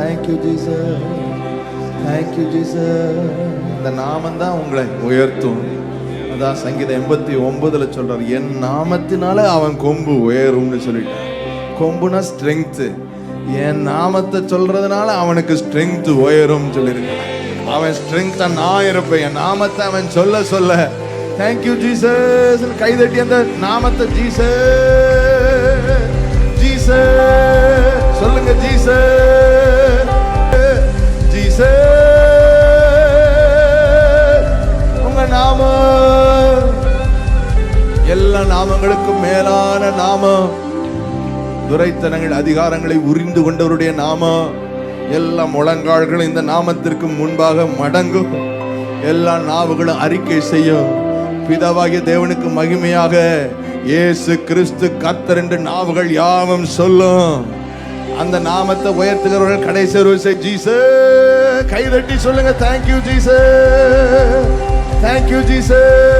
Thank you Jesus, thank you Jesus. இந்த நாமம் தான் உங்களை உயர்த்தும். அதான் சங்கீதம் 89 சொல்றாரு, என் நாமத்தினால அவன் கொம்பு உயரும்னு சொல்லிட்டான். கொம்புனா ஸ்ட்ரெங்க். என் நாமத்தை சொல்றதுனால அவனுக்கு ஸ்ட்ரெங்க் உயரும் சொல்லியிருக்கான். அவன் ஸ்ட்ரெங்தா நான் இருப்பேன். என் நாமத்தை அவன் சொல்ல சொல்ல தேங்க்யூ ஜீசஸ் கைதட்டி அந்த நாமத்தை ஜீசஸ் ஜீசஸ் சொல்லுங்க. ஜீசஸ் ஜீசஸ் உங்க நாமம் எல்லா நாமங்களுக்கும் மேலான நாமம். துரைத்தனங்கள் அதிகாரங்களை உரிந்து கொண்டவருடைய நாமம். எல்லா முழங்கால்களும் இந்த நாமத்திற்கு முன்பாக மடங்கும். எல்லா நாவுகளும் அறிக்கை செய்யும், பிதாவாகிய தேவனுக்கு மகிமையாக இயேசு கிறிஸ்து கர்த்தர் என்று நாவுகள் யாவும் சொல்லும். அந்த நாமத்தை உயர்த்துகிறவர்கள் கடைசி ஒரு ஜீசஸ் கைதட்டி சொல்லுங்க. Thank you Jesus, thank you Jesus.